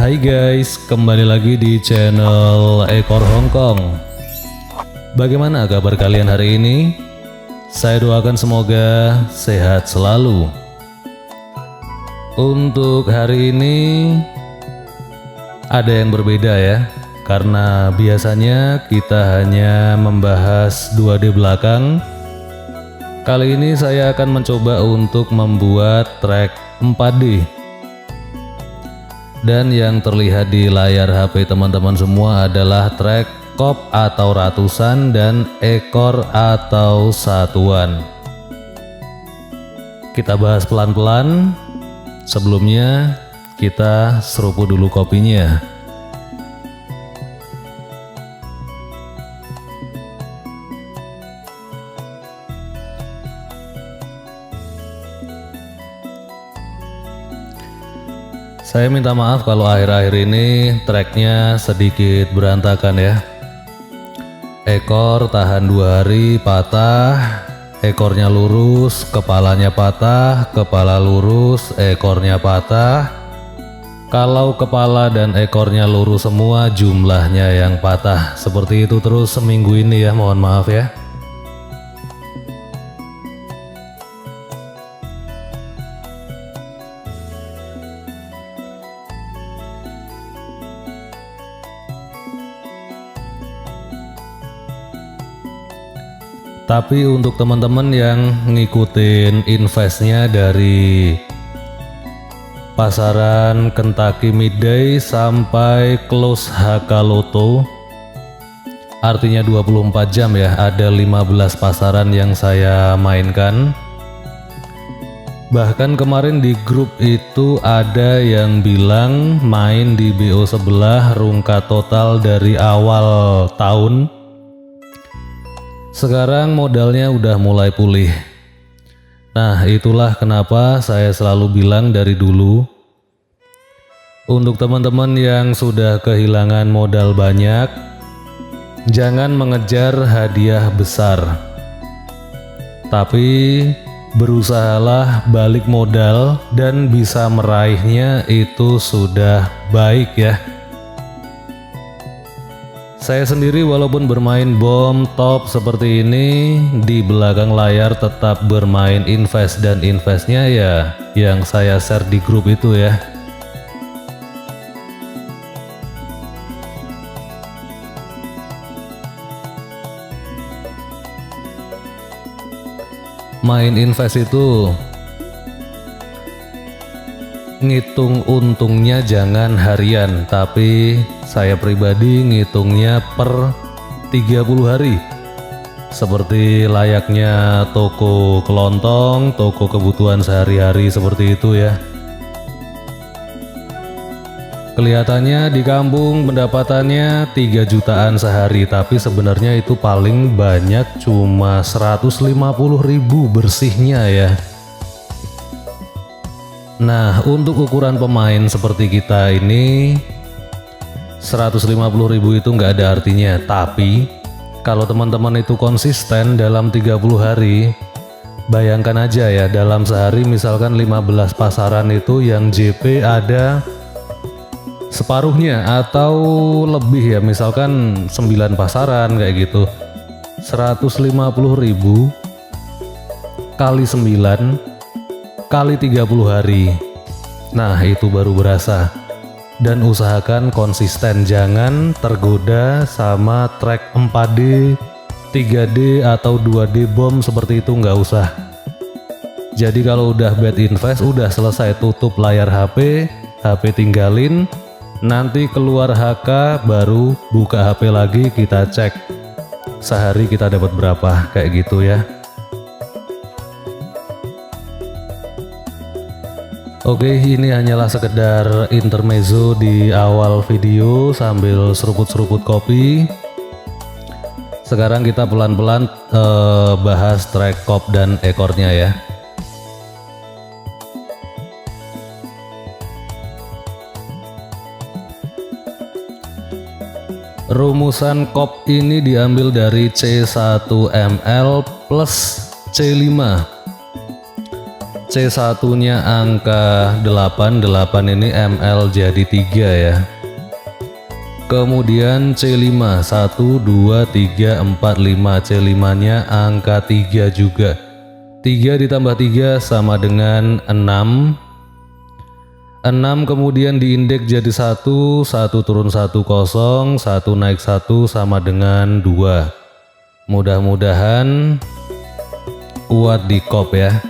Hai guys, kembali lagi di channel Ekor Hongkong. Bagaimana kabar kalian hari ini? Saya doakan semoga sehat selalu. Untuk hari ini ada yang berbeda ya, karena biasanya kita hanya membahas 2D belakang. Kali ini saya akan mencoba untuk membuat track 4D. Dan yang terlihat di layar HP teman-teman semua adalah track kop atau ratusan dan ekor atau satuan. Kita bahas pelan-pelan. Sebelumnya kita seruput dulu kopinya. Saya minta maaf kalau akhir-akhir ini tracknya sedikit berantakan ya. Ekor tahan 2 hari patah, ekornya lurus, kepalanya patah, kepala lurus, ekornya patah. Kalau kepala dan ekornya lurus semua, jumlahnya yang patah. Seperti itu terus seminggu ini ya, mohon maaf ya. Tapi untuk teman-teman yang ngikutin investnya dari pasaran Kentucky Midday sampai close HK Loto, artinya 24 jam ya, ada 15 pasaran yang saya mainkan. Bahkan kemarin di grup itu ada yang bilang main di BO sebelah rungkat total dari awal tahun. Sekarang modalnya udah mulai pulih. Nah, itulah kenapa saya selalu bilang dari dulu, untuk teman-teman yang sudah kehilangan modal banyak, jangan mengejar hadiah besar, tapi berusahalah balik modal dan bisa meraihnya, itu sudah baik ya. Saya sendiri walaupun bermain bom top seperti ini, di belakang layar tetap bermain invest, dan investnya ya yang saya share di grup itu ya. Main invest itu ngitung untungnya jangan harian, tapi saya pribadi ngitungnya per 30 hari. Seperti layaknya toko kelontong, toko kebutuhan sehari-hari seperti itu ya. Kelihatannya di kampung pendapatannya 3 jutaan sehari, tapi sebenarnya itu paling banyak cuma 150.000 bersihnya ya. Nah, untuk ukuran pemain seperti kita ini 150.000 itu nggak ada artinya. Tapi kalau teman-teman itu konsisten dalam 30 hari, bayangkan aja ya, dalam sehari misalkan 15 pasaran itu yang JP ada separuhnya atau lebih ya, misalkan 9 pasaran kayak gitu. 150.000 kali 9 kali 30 hari. Nah, itu baru berasa. Dan usahakan konsisten, jangan tergoda sama track 4D, 3D atau 2D bom seperti itu, nggak usah. Jadi kalau udah bad invest, udah selesai, tutup layar HP tinggalin, nanti keluar HK baru buka HP lagi, kita cek sehari kita dapat berapa, kayak gitu ya. Oke, ini hanyalah sekedar intermezzo di awal video sambil seruput-seruput kopi. Sekarang kita pelan-pelan bahas track kop dan ekornya ya. Rumusan kop ini diambil dari C1ML plus C5. C1 nya angka 8, 8 ini ML jadi 3 ya. Kemudian C5 1, 2, 3, 4, 5, C5 nya angka 3 juga. 3 ditambah 3 sama dengan 6. 6 kemudian diindeks jadi 1, 1 turun 1 kosong, 1 naik 1 sama dengan 2. Mudah-mudahan kuat di kop ya.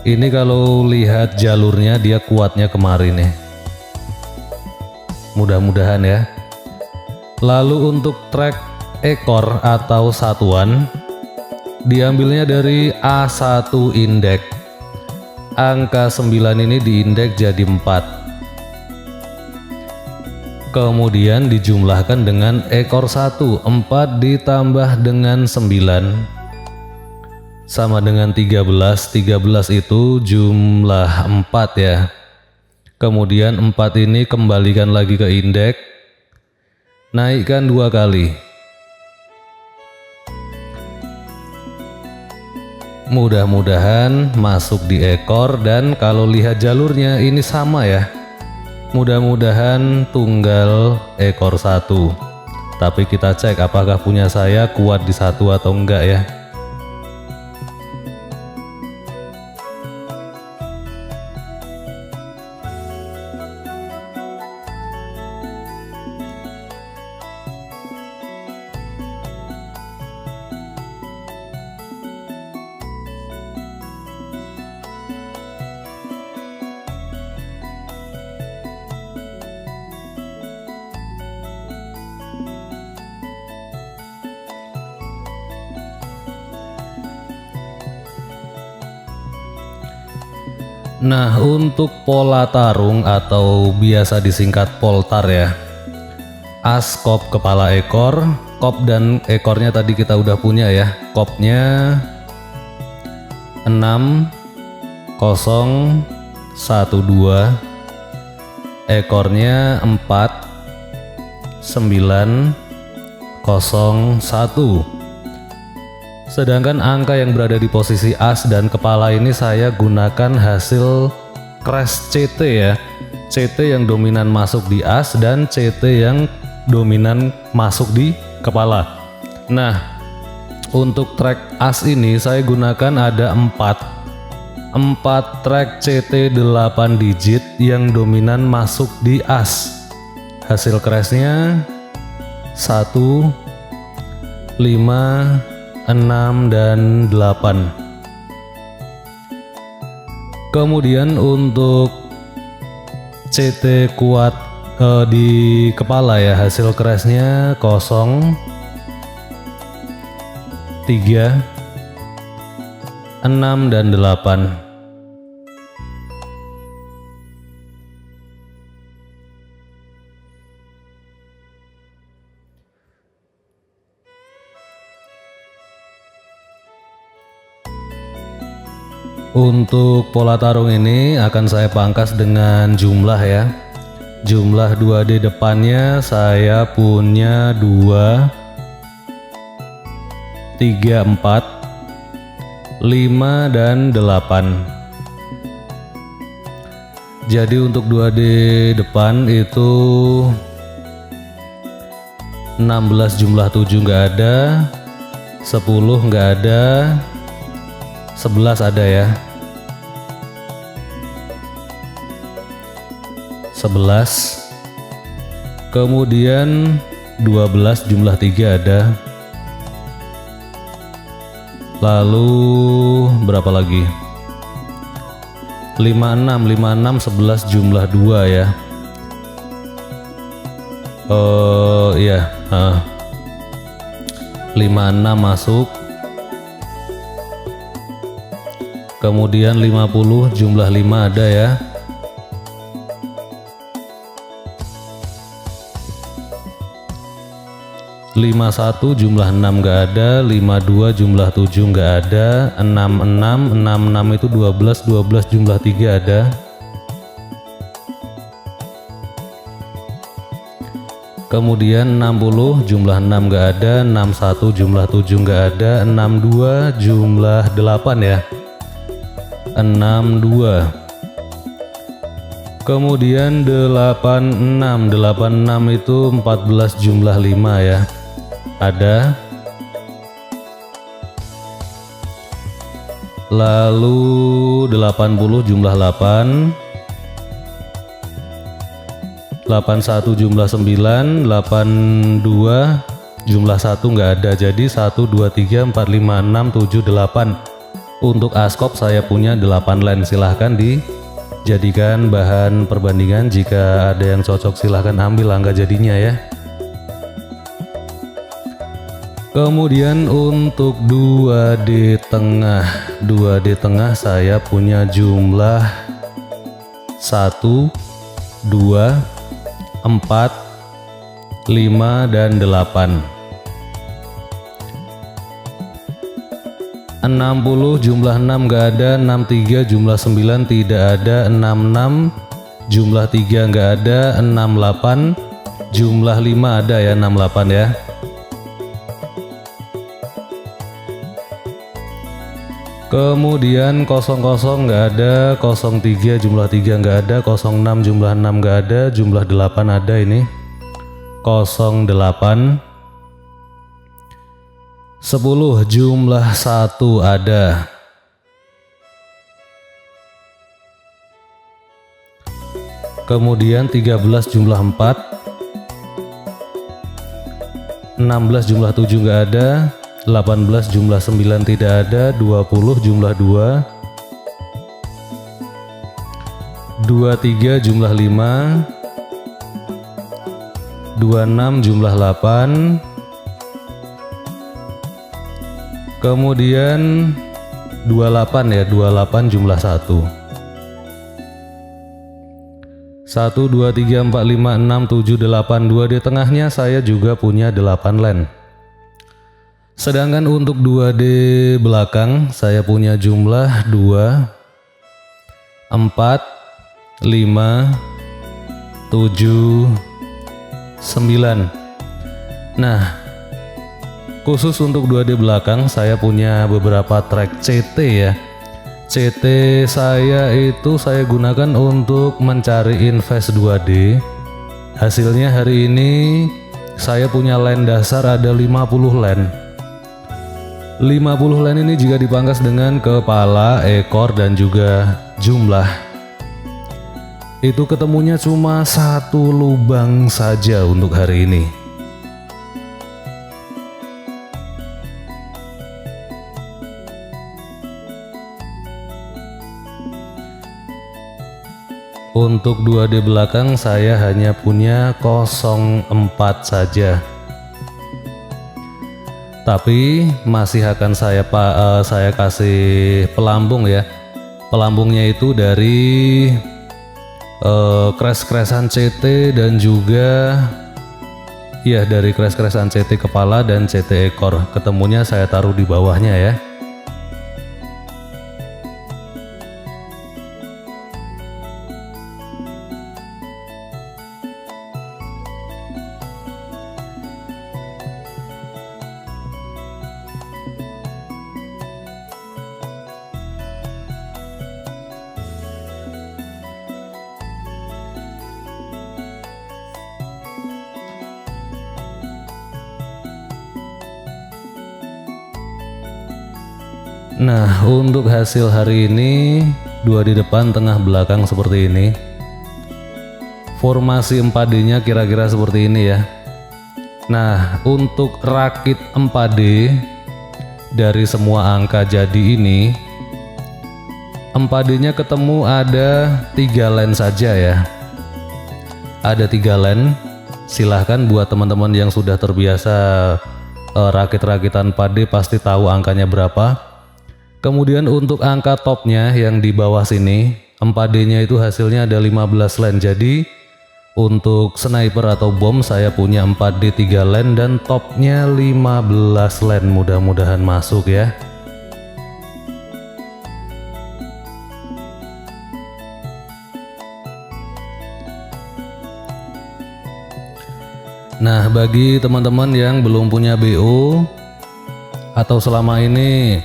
Ini kalau lihat jalurnya dia kuatnya kemarin nih. Mudah-mudahan ya. Lalu untuk trek ekor atau satuan diambilnya dari A1 indeks. Angka 9 ini diindeks jadi 4. Kemudian dijumlahkan dengan ekor 1. 4 ditambah dengan 9 sama dengan 13. 13 itu jumlah 4 ya. Kemudian 4 ini kembalikan lagi ke indeks, naikkan 2 kali. Mudah-mudahan masuk di ekor, dan kalau lihat jalurnya ini sama ya. Mudah-mudahan tunggal ekor 1. Tapi kita cek apakah punya saya kuat di 1 atau enggak ya. Nah, untuk pola tarung atau biasa disingkat poltar ya. As, kop, kepala, ekor. Kop dan ekornya tadi kita udah punya ya. Kopnya 6, 0, 1, 2. Ekornya 4, 9, 0, 1. Sedangkan angka yang berada di posisi as dan kepala ini saya gunakan hasil crash CT ya. CT yang dominan masuk di as dan CT yang dominan masuk di kepala. Nah, untuk track as ini saya gunakan ada 4 track CT 8 digit yang dominan masuk di as. Hasil crashnya 1, 5, 6, dan 8. Kemudian untuk CT kuat di kepala ya, hasil crashnya 0, 3, 6, dan 8. Untuk pola tarung ini akan saya pangkas dengan jumlah ya. Jumlah 2D depannya saya punya 2, 3, 4, 5, dan 8. Jadi untuk 2D depan itu 16 jumlah 7 nggak ada, 10 nggak ada, 11 ada ya. 11. Kemudian 12 jumlah 3 ada. Lalu berapa lagi? 56, 11 jumlah 2 ya. Iya, 56 masuk. Kemudian 50 jumlah 5 ada ya. 51 jumlah 6 nggak ada. 52 jumlah 7 nggak ada. 66 itu 12 jumlah 3 ada. Kemudian 60 jumlah 6 nggak ada, 61 jumlah 7 nggak ada, 62 jumlah 8 ya, 62. Kemudian 86 itu 14 jumlah 5 ya, ada. Lalu 80 jumlah 8, 81 jumlah 9, 82 jumlah 1 nggak ada, jadi 1, 2, 3, 4, 5, 6, 7, 8. Untuk askop saya punya 8 line, silahkan dijadikan bahan perbandingan. Jika ada yang cocok silahkan ambil angka jadinya ya. Kemudian untuk 2D tengah, 2D tengah saya punya jumlah 1, 2, 4, 5, dan 8. 60 jumlah 6 nggak ada, 63 jumlah 9 tidak ada, 66 jumlah 3 nggak ada, 68 jumlah 5 ada ya, 68 ya. Kemudian 00 nggak ada, 03 jumlah 3 nggak ada, 06 jumlah 6 nggak ada, jumlah 8 ada ini, 08. 10 jumlah 1 ada. Kemudian 13 jumlah 4, 16 jumlah 7 nggak ada, 18 jumlah 9 tidak ada, 20 jumlah 2, 23 jumlah 5, 26 jumlah 8, kemudian 28 ya, 28 jumlah 1. 1, 2, 3, 4, 5, 6, 7, 8. 2 di tengahnya saya juga punya 8 line. Sedangkan untuk 2D belakang saya punya jumlah 2, 4, 5, 7, 9. Nah, khusus untuk 2D belakang saya punya beberapa track CT ya. CT saya itu saya gunakan untuk mencari invest 2D. Hasilnya hari ini saya punya line dasar ada 50 line. 50 line ini jika dipangkas dengan kepala, ekor, dan juga jumlah, itu ketemunya cuma 1 lubang saja untuk hari ini. Untuk 2D belakang saya hanya punya 04 saja. Tapi masih akan saya kasih pelambung ya. Pelambungnya itu dari crash-crashan CT dan juga ya dari crash-crashan CT kepala dan CT ekor. Ketemunya saya taruh di bawahnya ya. Nah, untuk hasil hari ini 2 di depan, tengah, belakang seperti ini. Formasi 4D nya kira-kira seperti ini ya. Nah, untuk rakit 4D dari semua angka jadi ini, 4D nya ketemu ada 3 line saja ya. Ada 3 line. Silahkan buat teman-teman yang sudah terbiasa rakit-rakitan 4D pasti tahu angkanya berapa. Kemudian untuk angka topnya yang di bawah sini, 4D nya itu hasilnya ada 15 line. Jadi untuk sniper atau bom saya punya 4D 3 line dan topnya 15 line. Mudah-mudahan masuk ya. Nah, bagi teman-teman yang belum punya BO atau selama ini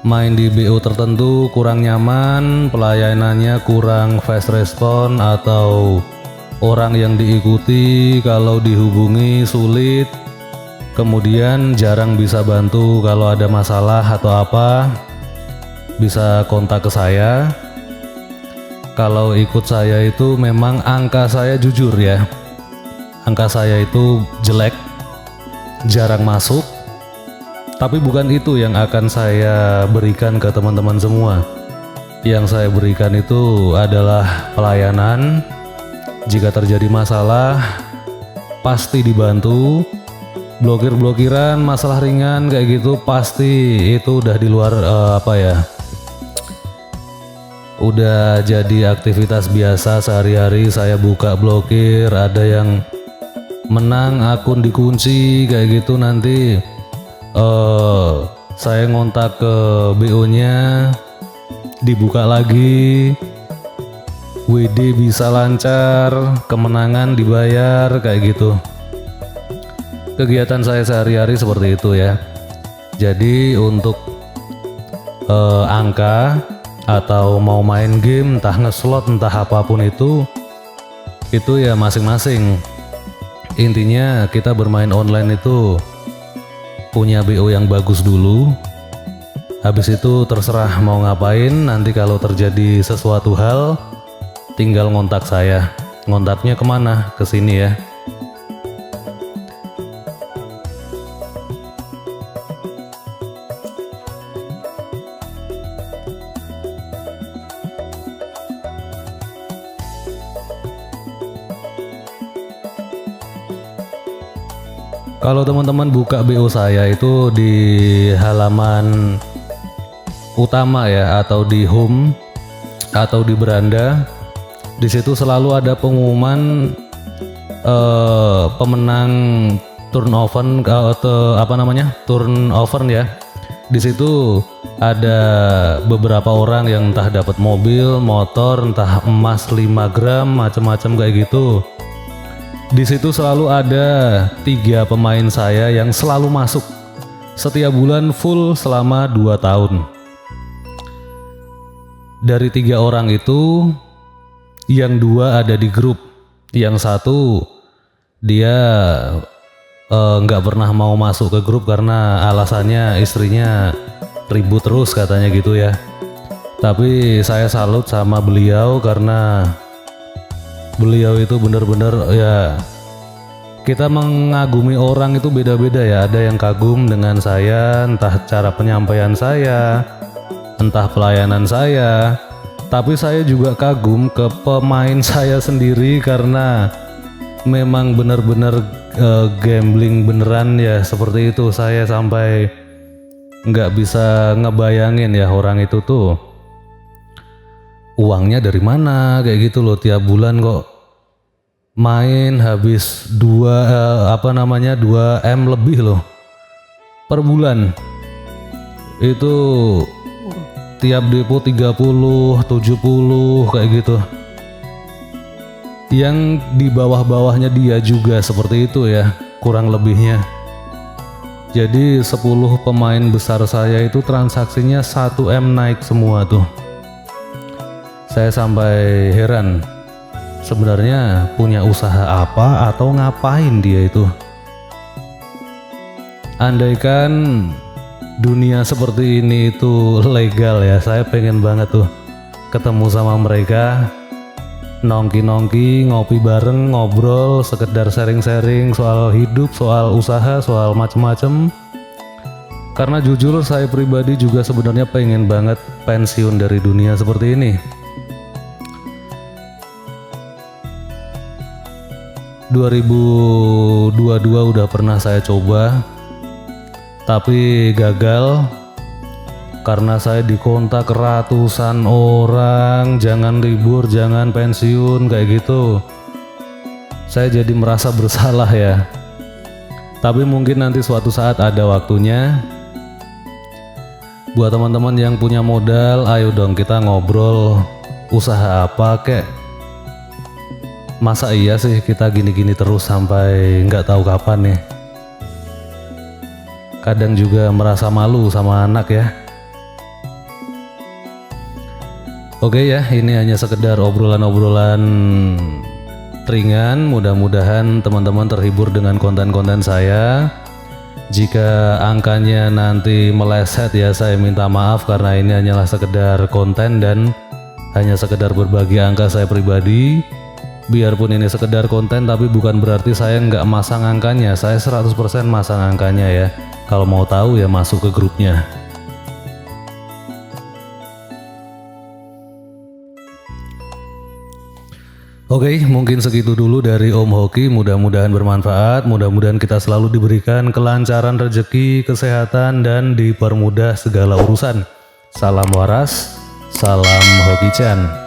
main di BO tertentu kurang nyaman, pelayanannya kurang fast respon, atau orang yang diikuti kalau dihubungi sulit, kemudian jarang bisa bantu kalau ada masalah atau apa, bisa kontak ke saya. Kalau ikut saya itu memang angka saya jujur ya, angka saya itu jelek, jarang masuk. Tapi bukan itu yang akan saya berikan ke teman-teman semua. Yang saya berikan itu adalah pelayanan. Jika terjadi masalah, pasti dibantu. Blokir-blokiran, masalah ringan kayak gitu, pasti itu udah di luar udah jadi aktivitas biasa sehari-hari. Saya buka blokir, ada yang menang akun dikunci kayak gitu, nanti saya ngontak ke BO nya, dibuka lagi, WD bisa lancar, kemenangan dibayar kayak gitu. Kegiatan saya sehari-hari seperti itu ya. Jadi untuk angka atau mau main game, entah ngeslot, entah apapun itu ya masing-masing. Intinya kita bermain online itu punya BO yang bagus dulu. Habis itu terserah mau ngapain. Nanti kalau terjadi sesuatu hal, tinggal ngontak saya. Ngontaknya kemana? Ke sini ya. Kalau teman-teman buka BO saya itu di halaman utama ya, atau di home, atau di beranda, di situ selalu ada pengumuman pemenang turnover turnover ya. Di situ ada beberapa orang yang entah dapat mobil, motor, entah emas 5 gram, macam-macam kayak gitu. Di situ selalu ada 3 pemain saya yang selalu masuk setiap bulan full selama 2 tahun. Dari 3 orang itu, yang 2 ada di grup, yang 1 dia nggak pernah mau masuk ke grup karena alasannya istrinya ribut terus katanya gitu ya. Tapi saya salut sama beliau karena beliau itu benar-benar ya, kita mengagumi orang itu beda-beda ya. Ada yang kagum dengan saya, entah cara penyampaian saya, entah pelayanan saya. Tapi saya juga kagum ke pemain saya sendiri karena memang benar-benar gambling beneran ya, seperti itu. Saya sampai nggak bisa ngebayangin ya, orang itu tuh uangnya dari mana kayak gitu loh. Tiap bulan kok main habis 2M lebih loh per bulan. Itu tiap depo 30, 70 kayak gitu. Yang di bawah-bawahnya dia juga seperti itu ya, kurang lebihnya. Jadi 10 pemain besar saya itu transaksinya 1M naik semua tuh. Saya sampai heran, sebenarnya punya usaha apa atau ngapain dia itu. Andaikan dunia seperti ini itu legal ya, saya pengen banget tuh ketemu sama mereka, nongki-nongki, ngopi bareng, ngobrol, sekedar sharing-sharing soal hidup, soal usaha, soal macem-macem. Karena jujur saya pribadi juga sebenarnya pengen banget pensiun dari dunia seperti ini. 2022 udah pernah saya coba, tapi gagal karena saya dikontak ratusan orang, jangan libur, jangan pensiun kayak gitu. Saya jadi merasa bersalah ya. Tapi mungkin nanti suatu saat ada waktunya. Buat teman-teman yang punya modal, ayo dong kita ngobrol usaha apa kek. Masa iya sih kita gini-gini terus sampai nggak tahu kapan nih. Kadang juga merasa malu sama anak ya. Oke ya, ini hanya sekedar obrolan-obrolan ringan. Mudah-mudahan teman-teman terhibur dengan konten-konten saya. Jika angkanya nanti meleset ya saya minta maaf, karena ini hanyalah sekedar konten dan hanya sekedar berbagi angka saya pribadi. Biarpun ini sekedar konten, tapi bukan berarti saya nggak masang angkanya. Saya 100% masang angkanya ya. Kalau mau tahu ya masuk ke grupnya. Oke, mungkin segitu dulu dari Om Hoki. Mudah-mudahan bermanfaat. Mudah-mudahan kita selalu diberikan kelancaran rezeki, kesehatan, dan dipermudah segala urusan. Salam waras, salam Hoki Chan.